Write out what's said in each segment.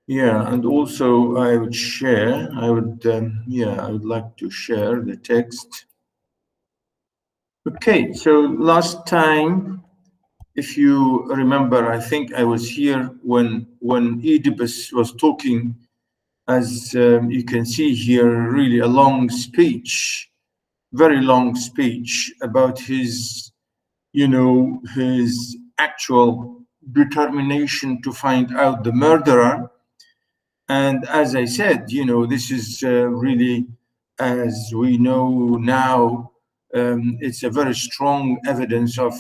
Yeah, and also I would share, I would like to share the text. Okay, so last time, if you remember, I think I was here when Oedipus was talking, as you can see here, really a long speech, very long speech about his, his actual determination to find out the murderer. And as I said, this is really, as we know now, it's a very strong evidence of,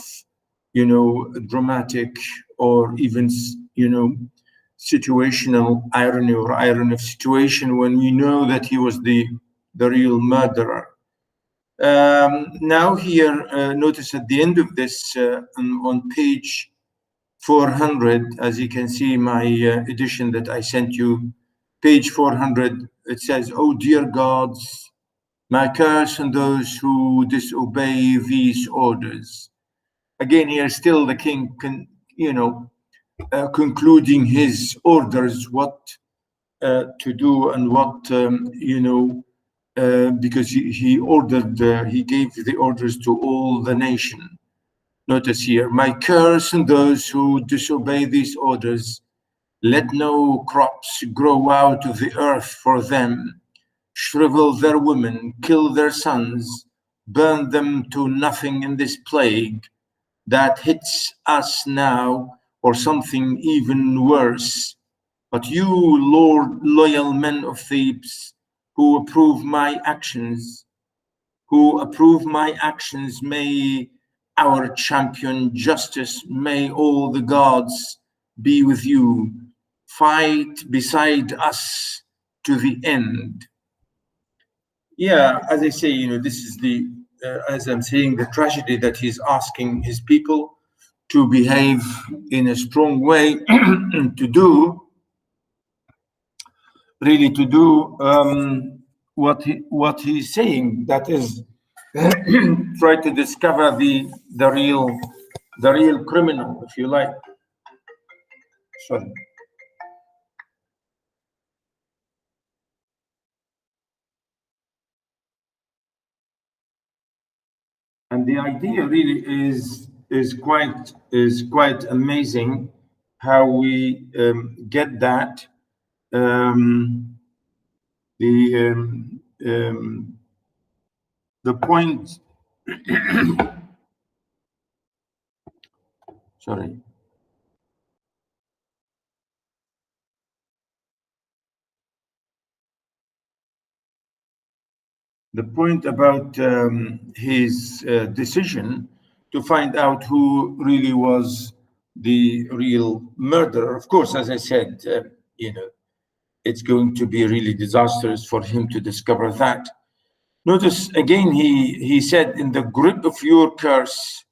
dramatic or even, situational irony or irony of situation when you know that he was the real murderer. Now here, notice at the end of this, on page 400, as you can see, my edition that I sent you, page 400, it says, "Oh dear gods, my curse on those who disobey these orders." Again, here still the king concluding his orders, what to do and what, because he ordered, he gave the orders to all the nation. Notice here, "My curse on those who disobey these orders. Let no crops grow out of the earth for them. Shrivel their women, kill their sons, burn them to nothing in this plague that hits us now, or something even worse. But you, Lord, loyal men of Thebes, who approve my actions, may our champion justice, may all the gods be with you. Fight beside us to the end." Yeah, as I say, this is the, as I'm saying, the tragedy that he's asking his people to behave in a strong way, to do what he's saying. That is, try to discover the real criminal, if you like. Sorry. And the idea really is quite amazing how we get that. The point. Sorry. The point about his decision to find out who really was the real murderer. Of course, as I said, it's going to be really disastrous for him to discover that. Notice again, he said, "In the grip of your curse,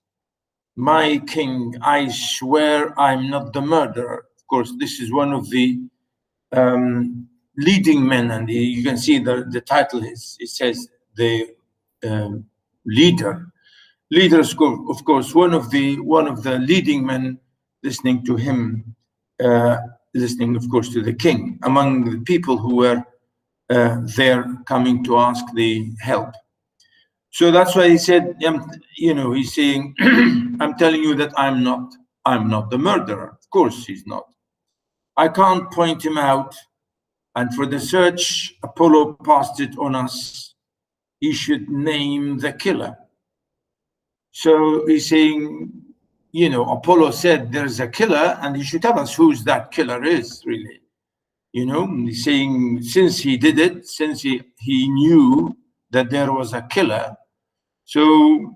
my king, I swear I'm not the murderer." Of course, this is one of the leading men, and you can see the title is, it says the leader. Leaders, of course, one of the leading men, listening to him, listening, of course, to the king, among the people who were there coming to ask the help. So that's why he said, he's saying, "I'm telling you that I'm not the murderer." Of course, he's not. I can't point him out. And for the search, Apollo passed it on us. He should name the killer. So he's saying, Apollo said there's a killer, and he should tell us who that killer is, really. He's saying since he did it, since he knew that there was a killer, so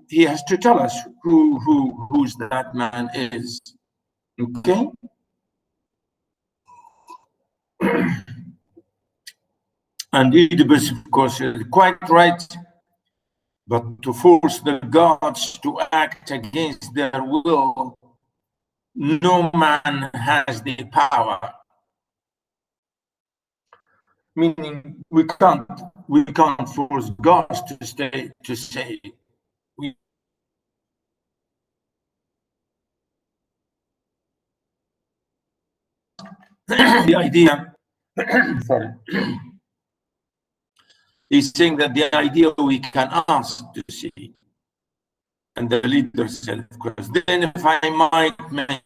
he has to tell us who's that man is. Okay? And Oedipus, of course, is quite right. But to force the gods to act against their will, no man has the power. Meaning, we can't force gods to say. The idea Sorry. He's saying that the idea we can ask to see, and the leader said, of course. Then, if I might mention,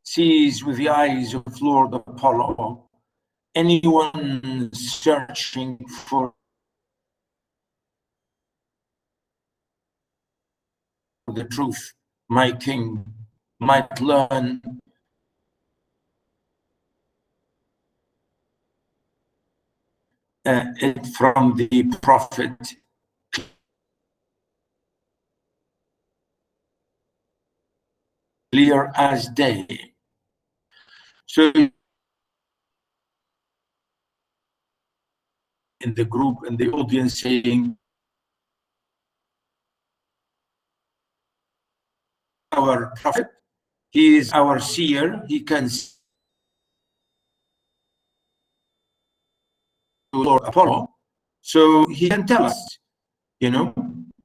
sees with the eyes of Lord Apollo anyone searching for the truth, my king, might learn it from the prophet, clear as day. So in the group and the audience saying, our prophet, he is our seer, he can see Lord Apollo, so he can tell us, you know,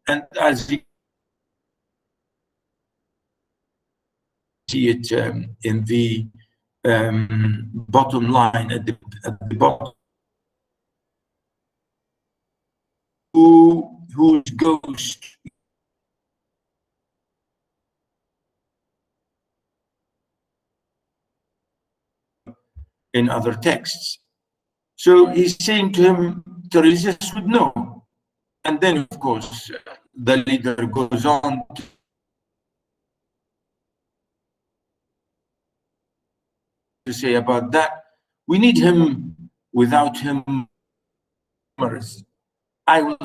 and as we see it in the bottom line, at the bottom, whose ghost in other texts. So he's saying to him, Tiresias would know. And then, of course, the leader goes on to say about that, we need him. Without him, I will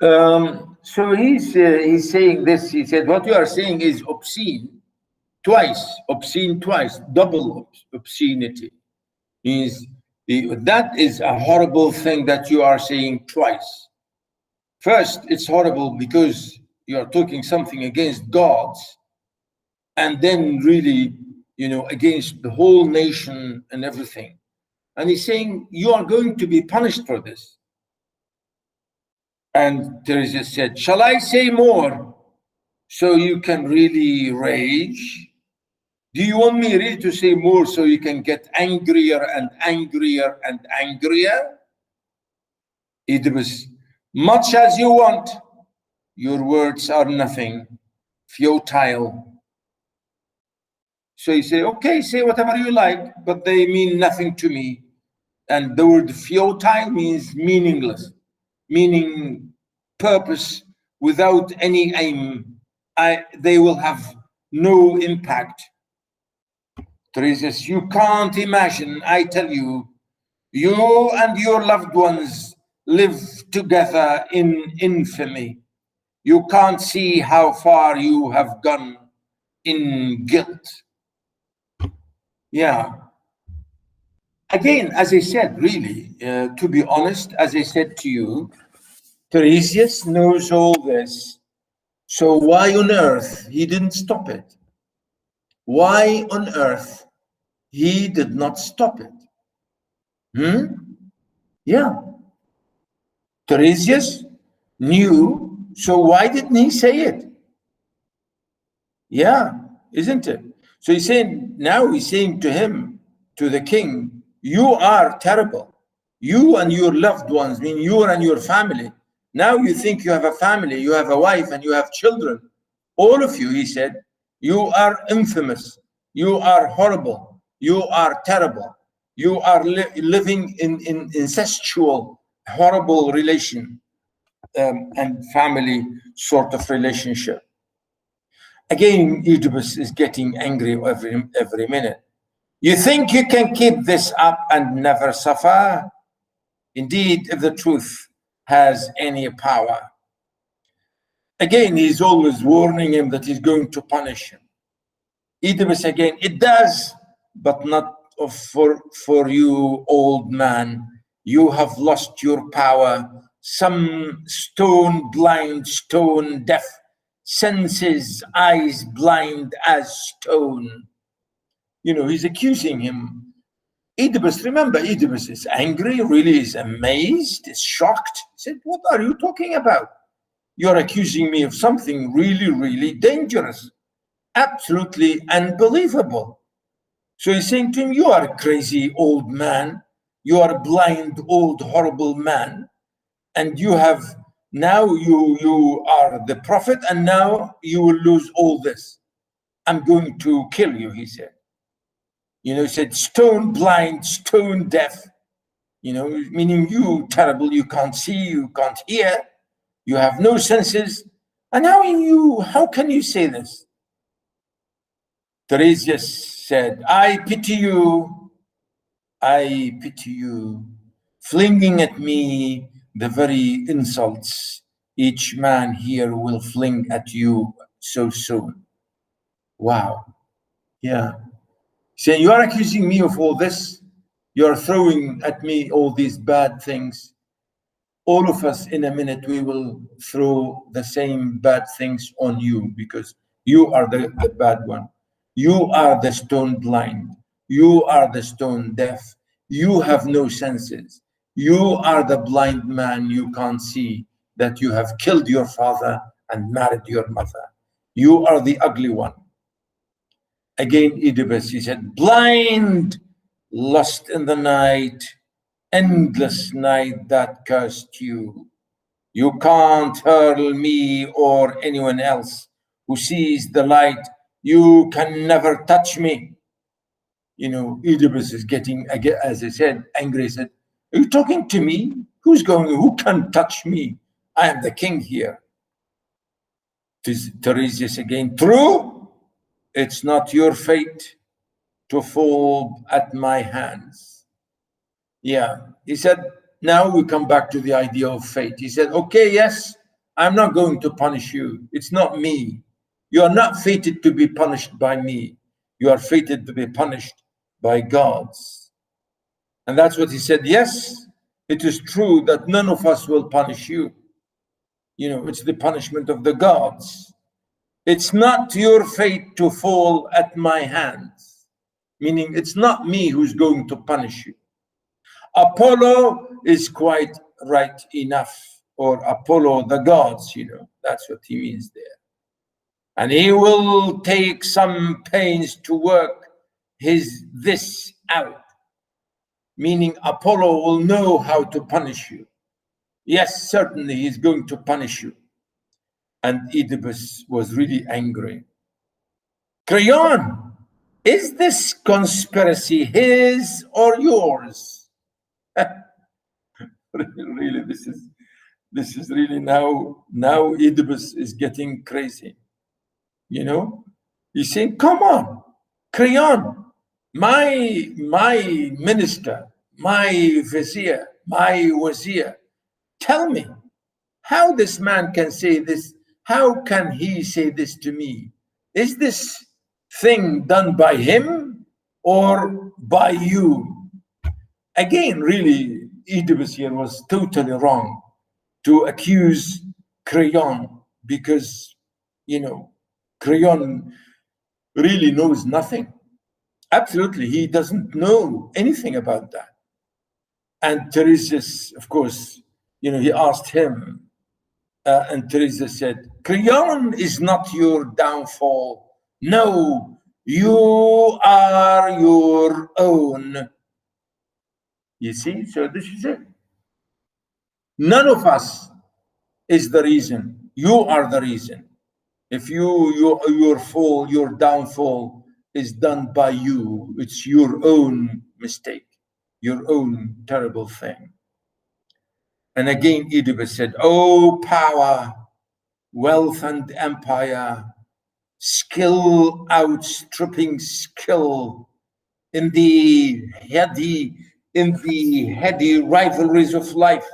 So he's saying this. He said, what you are saying is obscene twice, double obscenity. Means that is a horrible thing that you are saying twice. First, it's horrible because you are talking something against gods, and then really, against the whole nation and everything. And he's saying, you are going to be punished for this. And Teresa said, shall I say more so you can really rage? Do you want me really to say more so you can get angrier and angrier and angrier? Oedipus, much as you want. Your words are nothing, futile. So he said, okay, say whatever you like, but they mean nothing to me. And the word futile means meaningless, meaning purpose without any aim. They will have no impact. Teresa, you can't imagine, I tell you, you and your loved ones live together in infamy. You can't see how far you have gone in guilt. Yeah. Again, as I said, really, to be honest, as I said to you, Tiresias knows all this. So why on earth he didn't stop it? Why on earth he did not stop it? Yeah. Tiresias knew, so why didn't he say it? Yeah, isn't it? So he's saying, now he's saying to him, to the king, you are terrible. You and your loved ones, I mean you and your family. Now you think you have a family, you have a wife and you have children. All of you, he said, you are infamous. You are horrible. You are terrible. You are living in incestual, horrible relation and family sort of relationship. Again, Oedipus is getting angry every minute. You think you can keep this up and never suffer? Indeed, if the truth has any power. Again, he's always warning him that he's going to punish him. Oedipus again, it does, but not for you, old man. You have lost your power. Some stone blind, stone deaf, senses, eyes blind as stone. He's accusing him. Oedipus, remember, Oedipus is angry, really is amazed, is shocked. He said, what are you talking about? You're accusing me of something really, really dangerous, absolutely unbelievable. So he's saying to him, you are a crazy old man. You are a blind, old, horrible man. And you have, now you are the prophet, and now you will lose all this. I'm going to kill you, he said. He said, stone blind, stone deaf, meaning you terrible, you can't see, you can't hear, you have no senses. And how can you say this? Tiresias said, I pity you, flinging at me the very insults each man here will fling at you so soon. Wow. Yeah. Saying, you are accusing me of all this. You are throwing at me all these bad things. All of us in a minute, we will throw the same bad things on you because you are the bad one. You are the stone blind. You are the stone deaf. You have no senses. You are the blind man. You can't see that you have killed your father and married your mother. You are the ugly one. Again, Oedipus, he said, blind, lost in the night, endless night that cursed you. You can't hurl me or anyone else who sees the light. You can never touch me. Oedipus is getting, as I said, angry. He said, are you talking to me? Who can touch me? I am the king here. Tiresias again, true, it's not your fate to fall at my hands. Yeah, he said, now we come back to the idea of fate. He said, okay, yes, I'm not going to punish you. It's not me. You are not fated to be punished by me. You are fated to be punished by gods. And that's what he said. Yes, it is true that none of us will punish you. You know, it's the punishment of the gods. It's not your fate to fall at my hands, meaning it's not me who's going to punish you. Apollo is quite right enough, or Apollo the gods, you know, that's what he means there. And he will take some pains to work this out, meaning Apollo will know how to punish you. Yes, certainly he's going to punish you. And Oedipus was really angry. Creon, is this conspiracy his or yours? Really, this is really now Oedipus is getting crazy. You know, he's saying, come on, Creon, my minister, my vizier, my wazir, tell me how this man can say this. How can he say this to me? Is this thing done by him or by you? Again, really, Oedipus here was totally wrong to accuse Creon, because, you know, Creon really knows nothing. Absolutely, he doesn't know anything about that. And Tiresias, of course, you know, he asked him, and Tiresias said, Creon is not your downfall. No, you are your own. You see, so this is it. None of us is the reason. You are the reason. If your fall, your downfall is done by you, it's your own mistake, your own terrible thing. And again, Oedipus said, oh, power, wealth and empire, skill outstripping skill in the heady rivalries of life.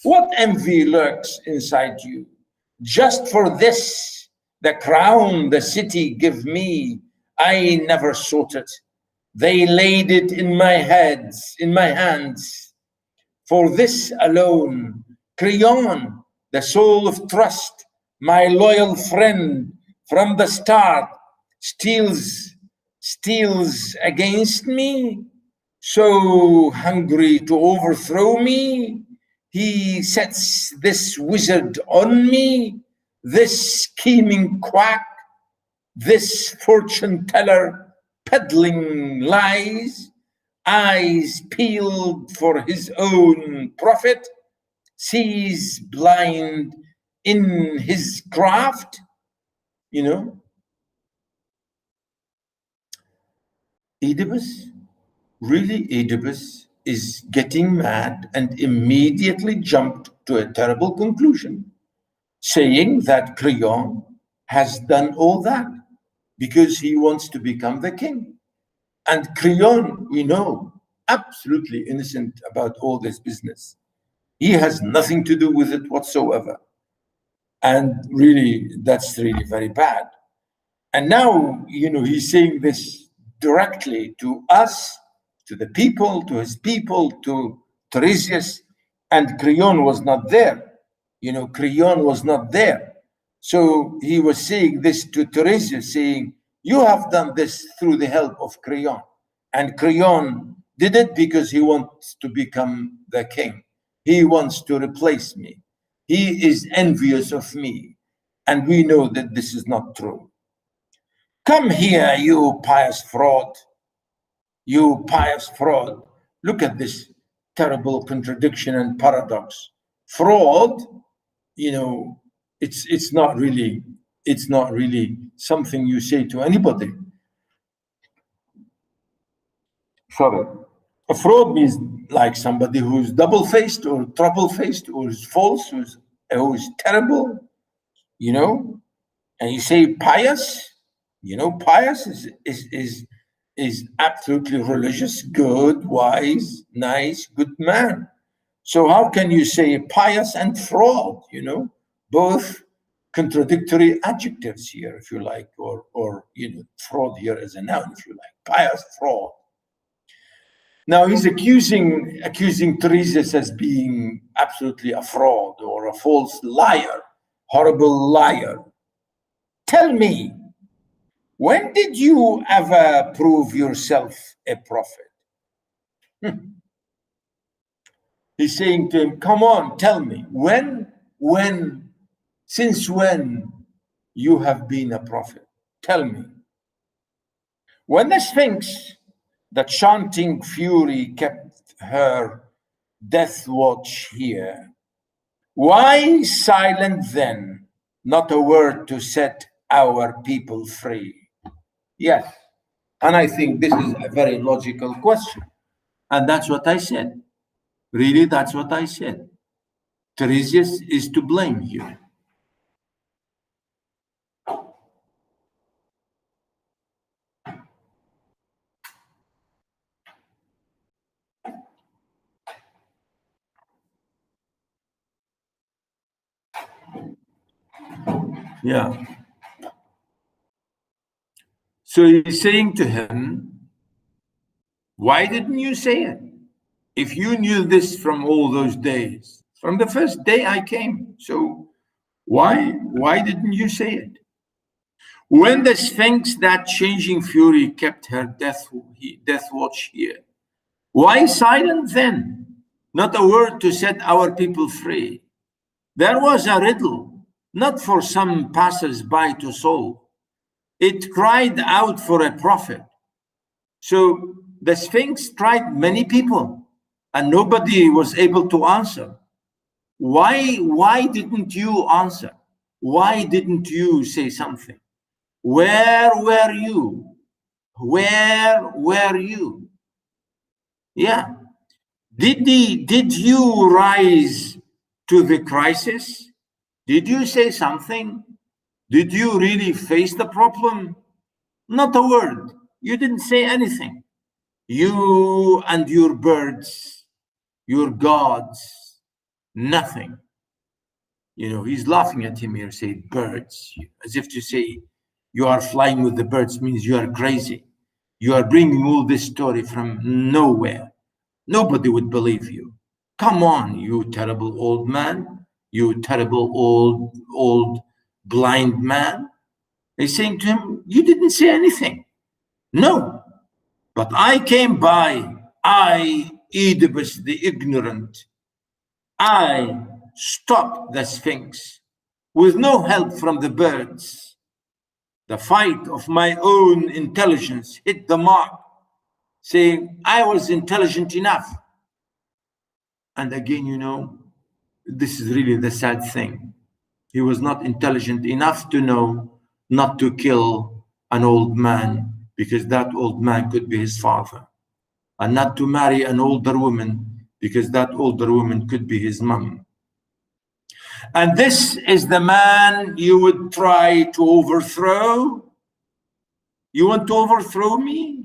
What envy lurks inside you? Just for this, the crown the city give me, I never sought it. They laid it in my hands. For this alone, Creon, the soul of trust, my loyal friend from the start, steals against me, so hungry to overthrow me. He sets this wizard on me, this scheming quack, this fortune teller peddling lies, eyes peeled for his own profit, sees blind in his craft, you know. Oedipus, really Oedipus is getting mad and immediately jumped to a terrible conclusion, saying that Creon has done all that because he wants to become the king. And Creon, we know, absolutely innocent about all this business. He has nothing to do with it whatsoever. And really, that's really very bad. And now, you know, he's saying this directly to us, to the people, to his people, to Tiresias, and Creon was not there. You know, Creon was not there. So he was saying this to Tiresias, saying, you have done this through the help of Creon. And Creon did it because he wants to become the king. He wants to replace me. He is envious of me. And we know that this is not true. Come here, you pious fraud. You pious fraud. Look at this terrible contradiction and paradox. Fraud, you know, it's not really something you say to anybody. Sorry. A fraud means like somebody who's double-faced or trouble-faced or is false, who's terrible, you know. And you say pious, you know, pious is absolutely religious, good, wise, nice, good man. So how can you say pious and fraud, you know? both contradictory adjectives here, if you like, or fraud here as a noun, if you like, pious fraud. Now he's accusing Tiresias as being absolutely a fraud or a false liar, horrible liar. Tell me, when did you ever prove yourself a prophet? He's saying to him, come on, tell me, since when you have been a prophet? Tell me. When the Sphinx, the chanting fury, kept her death watch here, why silent then, not a word to set our people free? Yes, and I think this is a very logical question. And that's what I said. Really, that's what I said. Tiresias is to blame here. Yeah. So he's saying to him, why didn't you say it? If you knew this from all those days, from the first day I came, so why didn't you say it? When the Sphinx, that changing fury, kept her death watch here, why silent then? Not a word to set our people free. There was a riddle, not for some passers-by to solve. It cried out for a prophet. So the Sphinx tried many people, and nobody was able to answer. Why didn't you answer? Why didn't you say something? Where were you? Where were you? Yeah. Did you rise to the crisis? Did you say something? Did you really face the problem? Not a word. You didn't say anything. You and your birds, your gods, nothing. He's laughing at him here, saying birds, as if to say, you are flying with the birds means you are crazy. You are bringing all this story from nowhere. Nobody would believe you. Come on, you terrible old man, you terrible old blind man. They're saying to him, you didn't say anything. No, but I came by, I, Oedipus the ignorant, I stopped the Sphinx with no help from the birds. The fight of my own intelligence hit the mark, saying I was intelligent enough. And again, this is really the sad thing. He was not intelligent enough to know not to kill an old man, because that old man could be his father, and not to marry an older woman, because that older woman could be his mom. And this is the man you would try to overthrow? You want to overthrow me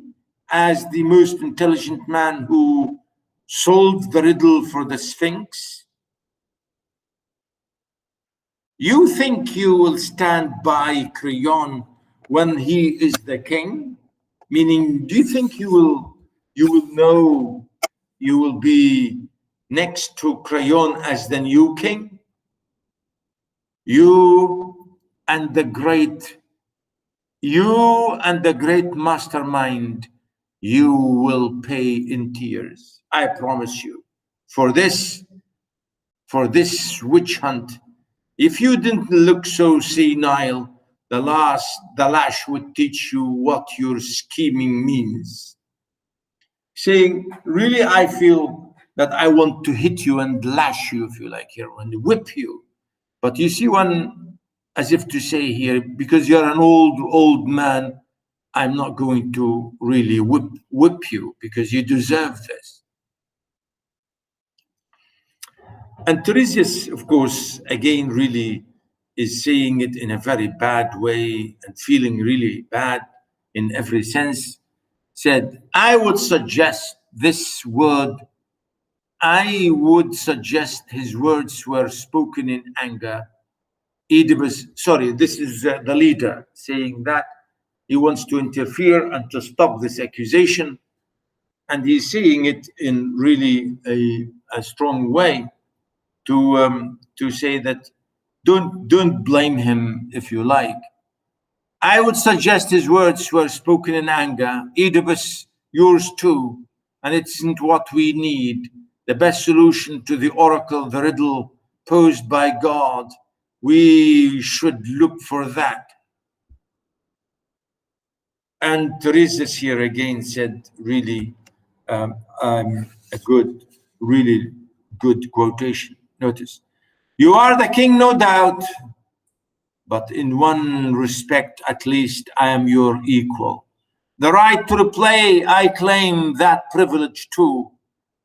as the most intelligent man who solved the riddle for the Sphinx? You think you will stand by Creon when he is the king? Meaning, do you think you will be next to Creon as the new king? You and the great mastermind, you will pay in tears. I promise you. For this witch hunt, if you didn't look so senile, the lash would teach you what your scheming means. Saying, really, I feel that I want to hit you and lash you, if you like, here, and whip you. But you see, one, as if to say here, because you're an old man, I'm not going to really whip you, because you deserve this. And Tiresias, of course, again, really is saying it in a very bad way and feeling really bad in every sense, said, I would suggest his words were spoken in anger, Oedipus, sorry, this is the leader saying that he wants to interfere and to stop this accusation. And he's saying it in really a strong way to say that don't blame him if you like. I would suggest his words were spoken in anger. Oedipus, yours too, and it isn't what we need. The best solution to the oracle, the riddle posed by God, we should look for that. And Teresa's here again said really a good, really good quotation. Notice, you are the king, no doubt, but in one respect, at least, I am your equal. The right to play, I claim that privilege too.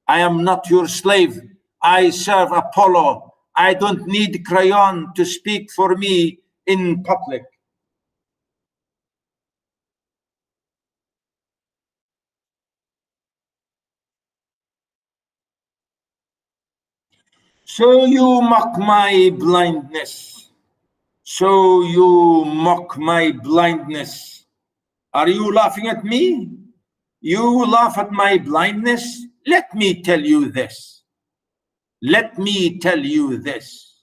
I am not your slave. I serve Apollo. I don't need crayon to speak for me in public. So you mock my blindness. So you mock my blindness. Are you laughing at me? You laugh at my blindness? Let me tell you this. Let me tell you this.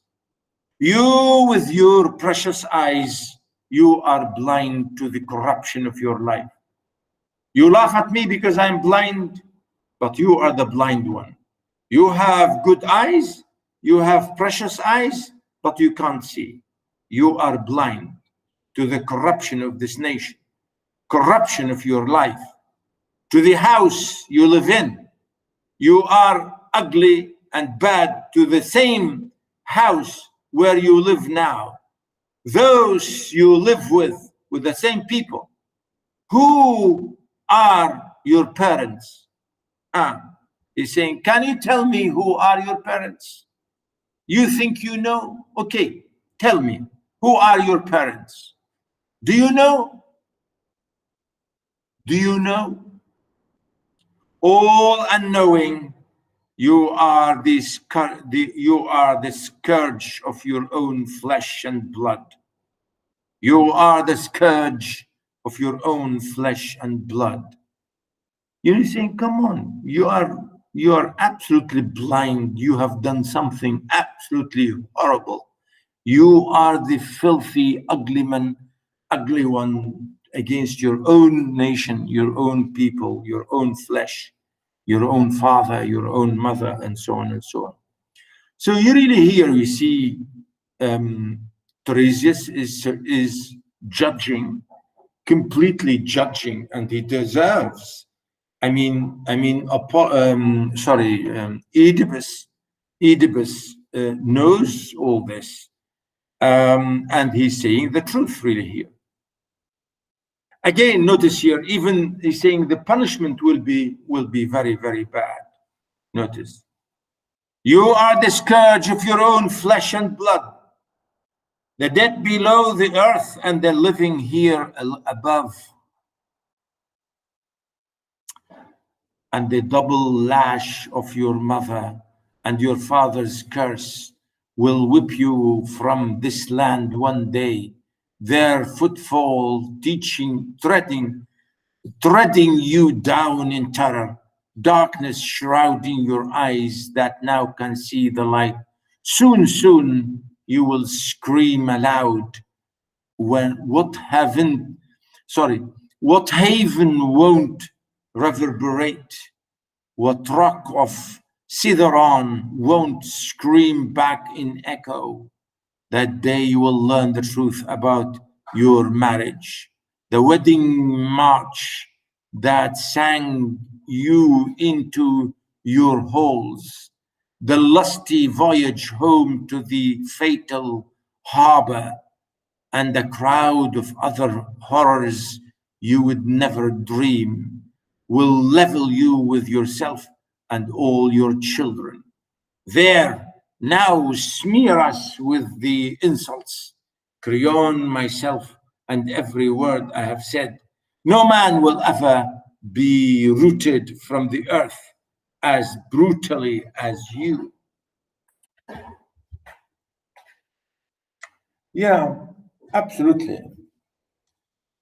You with your precious eyes, you are blind to the corruption of your life. You laugh at me because I'm blind, but you are the blind one. You have good eyes, you have precious eyes, but you can't see. You are blind to the corruption of this nation, corruption of your life, to the house you live in. You are ugly and bad to the same house where you live now. Those you live with the same people. Who are your parents? He's saying, can you tell me who are your parents? You think you know? Okay, tell me, who are your parents? Do you know? Do you know? All unknowing, you are the scourge of your own flesh and blood. You are the scourge of your own flesh and blood. You're saying, come on, you are absolutely blind. You have done something absolutely horrible. You are the filthy, ugly man, ugly one against your own nation, your own people, your own flesh, your own father, your own mother, and so on and so on. So you really here we see Tiresias is judging, completely judging, and he deserves. Oedipus knows all this, and he's saying the truth really here. Again, notice here, even he's saying the punishment will be very, very bad. Notice, you are the scourge of your own flesh and blood, the dead below the earth and the living here above. And the double lash of your mother and your father's curse will whip you from this land one day, their footfall treading you down in terror, darkness shrouding your eyes that now can see the light. Soon you will scream aloud when what haven won't reverberate, what rock of Citharon won't scream back in echo. That day you will learn the truth about your marriage, the wedding march that sang you into your halls, the lusty voyage home to the fatal harbor, and a crowd of other horrors you would never dream will level you with yourself and all your children. There, now smear us with the insults. Creon, myself, and every word I have said. No man will ever be rooted from the earth as brutally as you. Yeah, absolutely.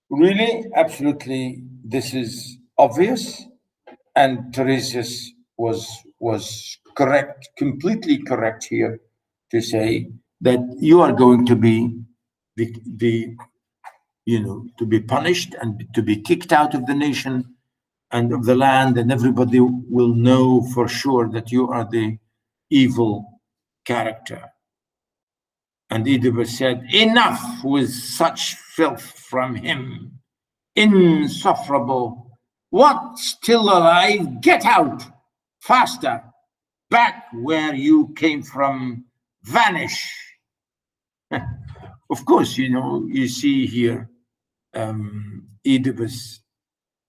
Really, absolutely. This is obvious, and Teresias was correct, completely correct here, to say that you are going to be the to be punished and to be kicked out of the nation and of the land, and everybody will know for sure that you are the evil character. And Oedipus said, enough with such filth from him, insufferable. What, still alive? Get out faster, back where you came from, vanish. Of course, you see here Oedipus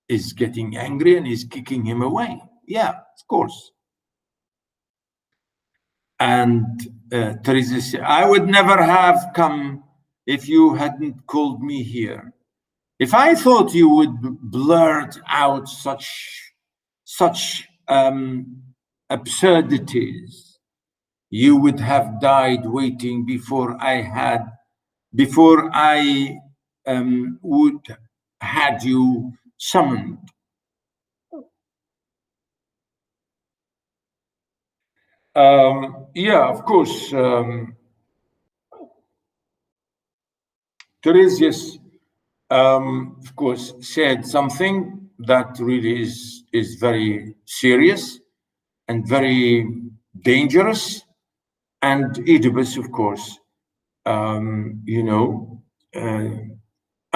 is getting angry and is kicking him away. Yeah, of course. And Teresa said, I would never have come if you hadn't called me here. If I thought you would blurt out such absurdities, you would have died waiting before I would had you summoned. Yeah, of course. Tiresias, of course, said something that really is very serious and very dangerous. And Oedipus, of course, I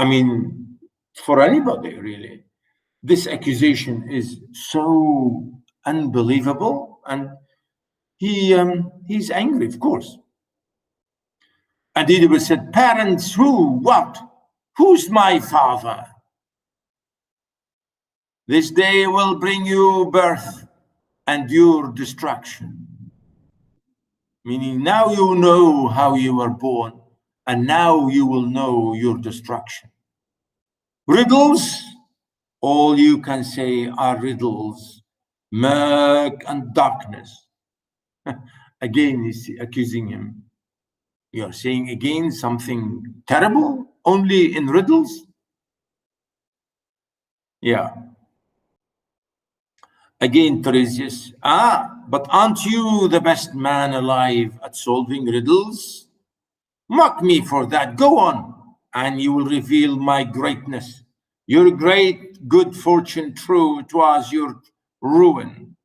mean, for anybody really, this accusation is so unbelievable, and he's angry, of course. And Oedipus said, parents who? What? Who's my father? This day will bring you birth and your destruction. Meaning now you know how you were born, and now you will know your destruction. Riddles, all you can say are riddles, murk and darkness. Again, he's accusing him. You're saying again something terrible, only in riddles? Yeah. Again, Tiresias, but aren't you the best man alive at solving riddles? Mock me for that. Go on, and you will reveal my greatness. Your great good fortune, true, it was your ruin.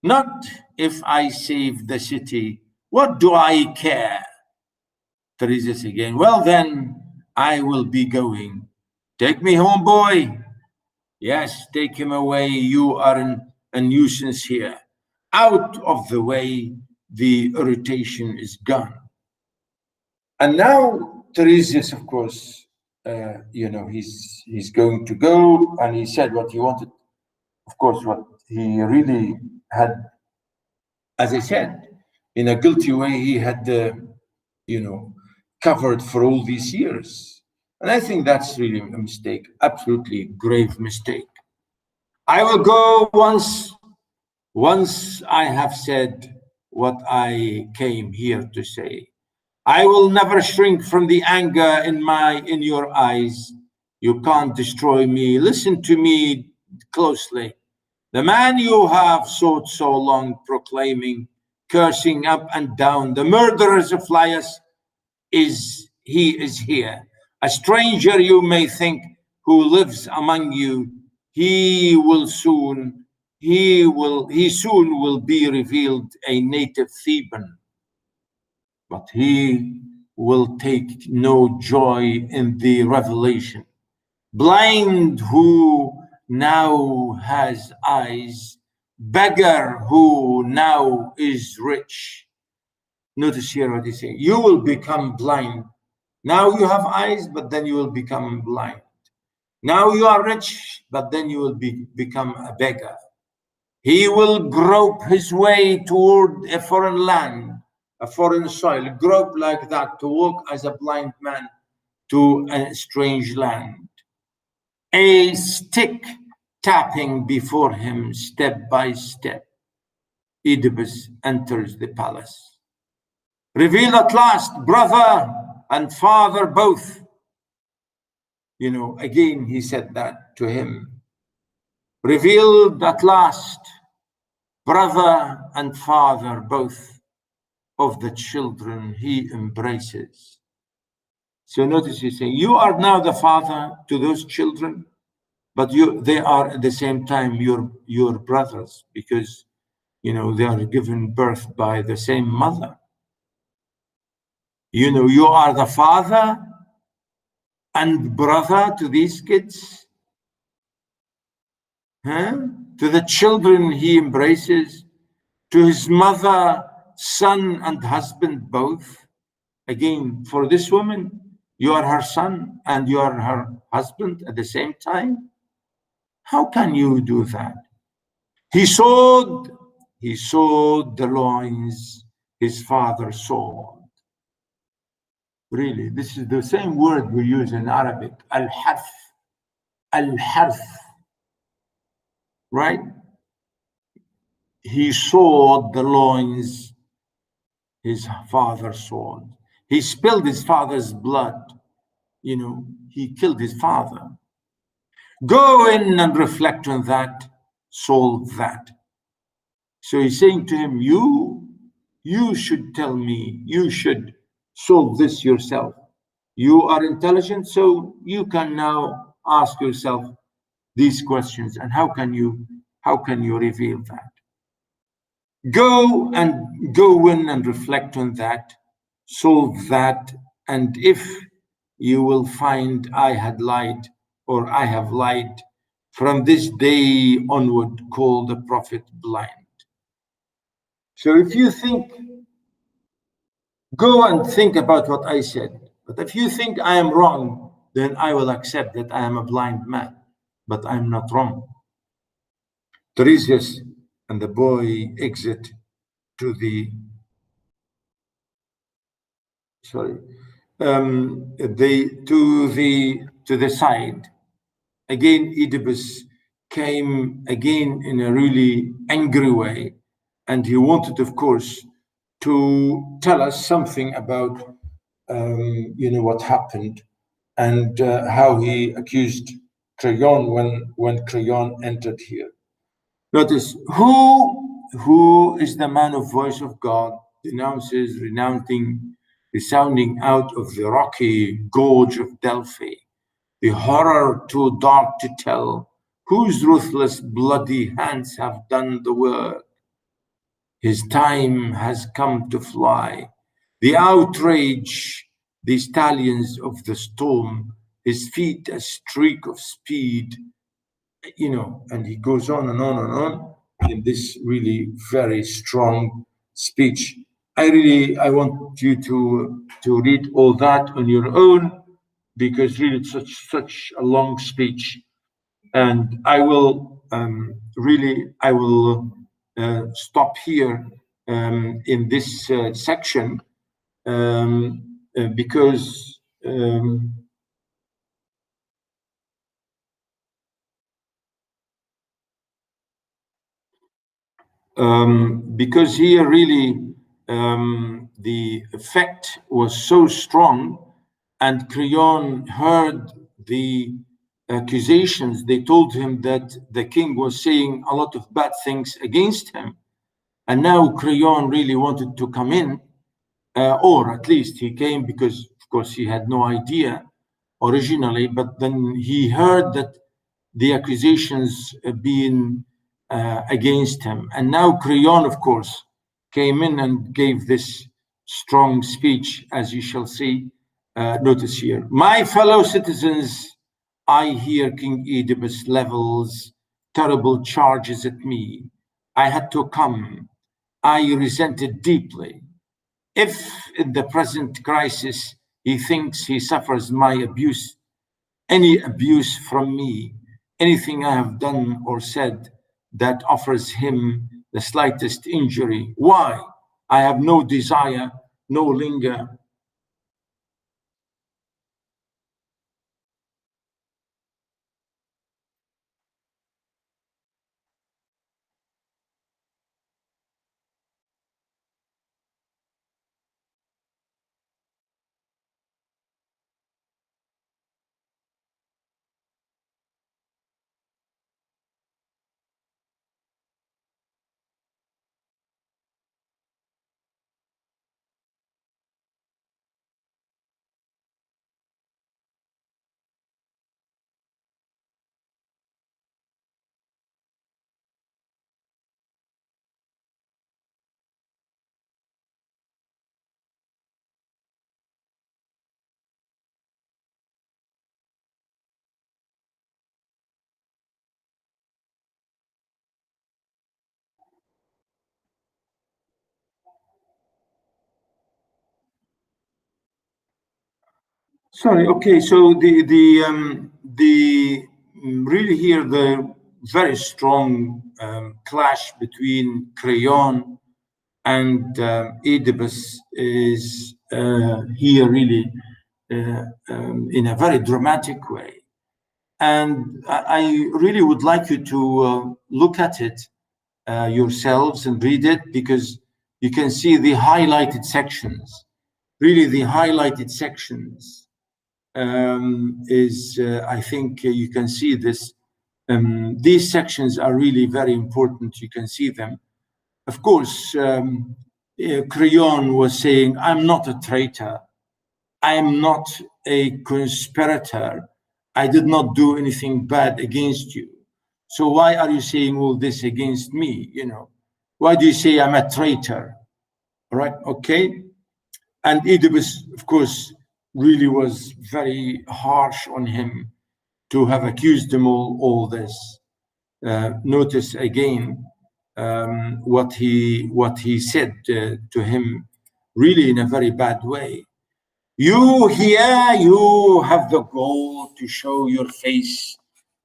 Not if I save the city. What do I care? Tiresias again. Well, then I will be going. Take me home, boy. Yes, take him away. You are a nuisance here. Out of the way, the irritation is gone. And now Tiresias, of course, he's going to go, and he said what he wanted. Of course, what he really had, as I said, in a guilty way, he had, covered for all these years. And I think that's really a mistake, absolutely grave mistake. I will go once I have said what I came here to say. I will never shrink from the anger in your eyes. You can't destroy me. Listen to me closely. The man you have sought so long, proclaiming, cursing up and down, the murderers of Laius, is here. A stranger you may think who lives among you, he soon will be revealed a native Theban, but he will take no joy in the revelation. Blind who now has eyes, beggar who now is rich. Notice here what he's saying. You will become blind. Now you have eyes, but then you will become blind. Now you are rich, but then you will become a beggar. He will grope his way toward a foreign land, a foreign soil, grope like that, to walk as a blind man to a strange land. A stick tapping before him step by step. Oedipus enters the palace. Reveal at last, brother, and father both. Again, he said that to him. Revealed at last, brother and father both of the children he embraces. So notice he's saying, you are now the father to those children, but they are at the same time your brothers, because they are given birth by the same mother. You are the father and brother to these kids, to the children he embraces, to his mother, son, and husband both. Again, for this woman, you are her son and you are her husband at the same time. How can you do that? He sewed the loins his father sewed. Really, this is the same word we use in Arabic, al-harf, right? He sewed the loins his father sewed. He spilled his father's blood. He killed his father. Go in and reflect on that, solve that. So he's saying to him, you should tell me, you should solve this yourself. You are intelligent, so you can now ask yourself these questions, and how can you reveal that? Go in and reflect on that, solve that, and if you will find I had lied or I have lied, from this day onward call the prophet blind. So if you think, go and think about what I said. But if you think I am wrong, then I will accept that I am a blind man, but I'm not wrong. Tiresias and the boy exit to the, to the side. Again, Oedipus came again in a really angry way, and he wanted, of course, to tell us something about what happened and how he accused Creon when Creon entered here. Notice, who is the man of voice of God, denounces, resounding out of the rocky gorge of Delphi, the horror too dark to tell, whose ruthless bloody hands have done the work. His time has come to fly. The outrage, the stallions of the storm, his feet a streak of speed, and he goes on and on and on in this really very strong speech. I want you to read all that on your own, because really it's such a long speech, and I will stop here in this section because here really the effect was so strong, and Creon heard the accusations. They told him that the king was saying a lot of bad things against him, and now Creon really wanted to come in, or at least he came because, of course, he had no idea originally, but then he heard that the accusations being against him. And now Creon, of course, came in and gave this strong speech, as you shall see. Notice here, my fellow citizens, I hear King Oedipus levels terrible charges at me. I had to come. I resented deeply. If in the present crisis he thinks he suffers my abuse, any abuse from me, anything I have done or said that offers him the slightest injury, why? I have no desire, no linger. Sorry. Okay. So really here the very strong clash between Creon and Oedipus is here really in a very dramatic way. And I really would like you to look at it yourselves and read it, because you can see the highlighted sections. Really, the highlighted sections is, I think you can see this. These sections are really very important. You can see them. Of course, Creon was saying, I'm not a traitor. I am not a conspirator. I did not do anything bad against you. So why are you saying all this against me? You know, why do you say I'm a traitor? All right, okay. And Oedipus, of course, really was very harsh on him to have accused him all this. Notice again what he said to him, really in a very bad way. You here, you have the goal to show your face,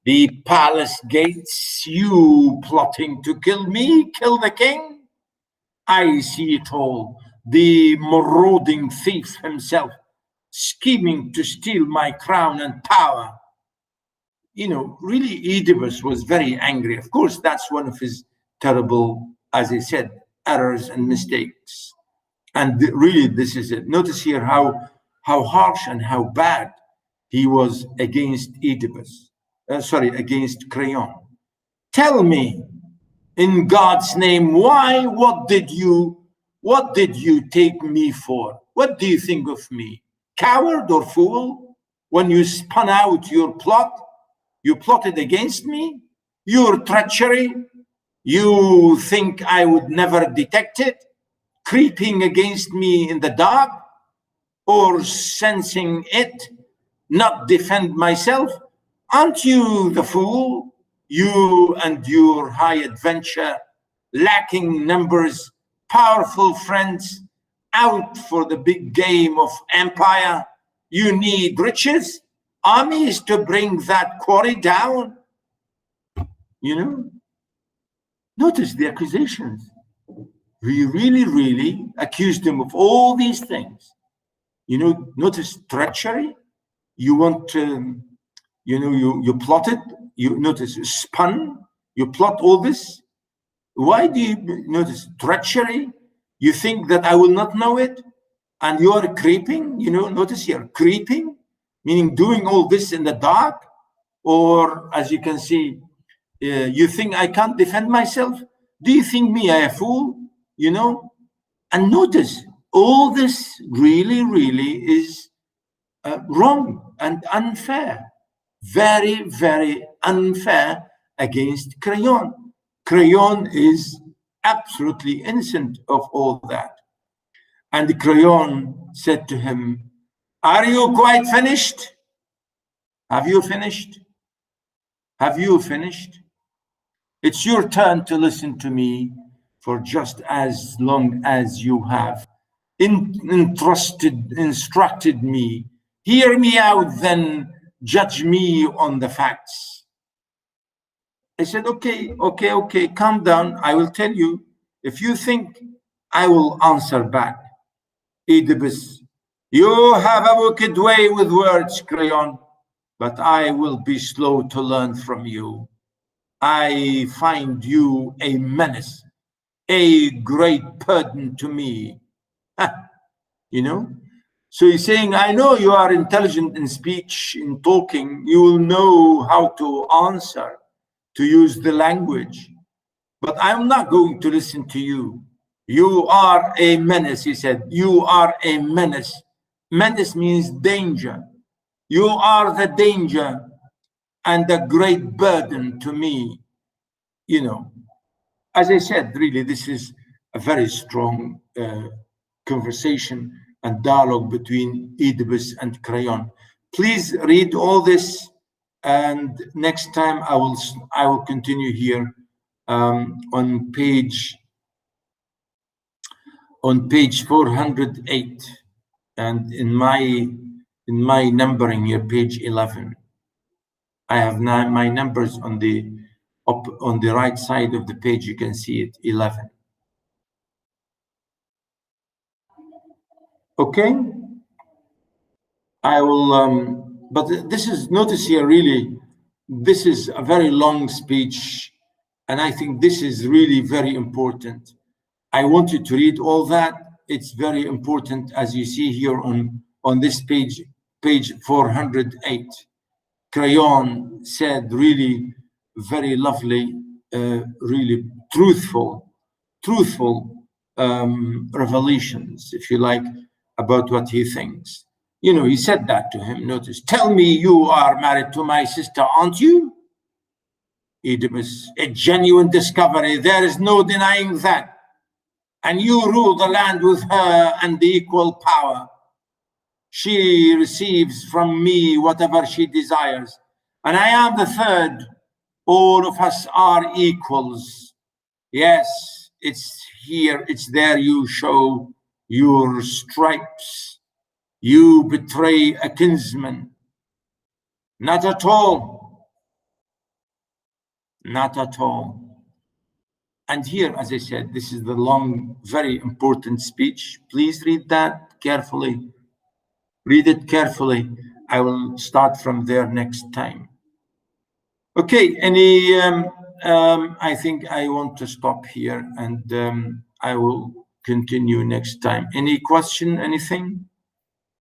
the palace gates, you plotting to kill me, kill the king. I see it all, the marauding thief himself, scheming to steal my crown and power. You know, really, Oedipus was very angry. Of course, that's one of his terrible, as I said, errors and mistakes. And really, this is it. Notice here how harsh and how bad he was against Oedipus. Against Creon. Tell me, in God's name, why? What did you take me for? What do you think of me? Coward or fool? When you spun out your plot, you plotted against me? Your treachery? You think I would never detect it? Creeping against me in the dark, or sensing it, not defend myself? Aren't you the fool? You and your high adventure, lacking numbers, powerful friends, out for the big game of empire. You need riches, armies to bring that quarry down. You know, notice the accusations. We really accused him of all these things. You know, notice treachery. You want to, you plotted. You notice spun. You plot all this. Why do you notice treachery? You think that I will not know it, and you are creeping. You know, notice here, creeping, meaning doing all this in the dark, or as you can see, you think I can't defend myself. Do you think me I a fool? You know, and notice all this really is wrong and unfair, very unfair against Creon. Creon is absolutely innocent of all that. And Creon said to him, are you quite finished? Have you finished? Have you finished? It's your turn to listen to me for just as long as you have instructed me. Hear me out, then judge me on the facts. I said, okay, calm down. I will tell you. If you think I will answer back. Oedipus, you have a wicked way with words, Creon, but I will be slow to learn from you. I find you a menace, a great burden to me. You know? So he's saying, I know you are intelligent in speech, in talking. You will know how to answer, to use the language. But I'm not going to listen to you. You are a menace, he said. You are a menace. Menace means danger. You are the danger and a great burden to me. You know, as I said, really, this is a very strong conversation and dialogue between Oedipus and Creon. Please read all this, and next time I will continue here on page 408, and in my in my numbering here, page 11. I have now my numbers on the right side of the page. You can see it, 11. Okay. I will, but this is, notice here, really, this is a very long speech, and I think this is really very important. I want you to read all that. It's very important, as you see here on this page, page 408. Crayon said really very lovely, really truthful revelations, if you like, about what he thinks. You know, he said that to him. Notice, tell me you are married to my sister, aren't you? Oedipus, a genuine discovery. There is no denying that. And you rule the land with her and the equal power. She receives from me whatever she desires. And I am the third. All of us are equals. Yes, it's here, it's there. You show your stripes. You betray a kinsman. Not at all. Not at all. And here, as I said, this is the long, very important speech. Please read that carefully. Read it carefully. I will start from there next time. Okay, I think I want to stop here, and I will continue next time. Any question, anything?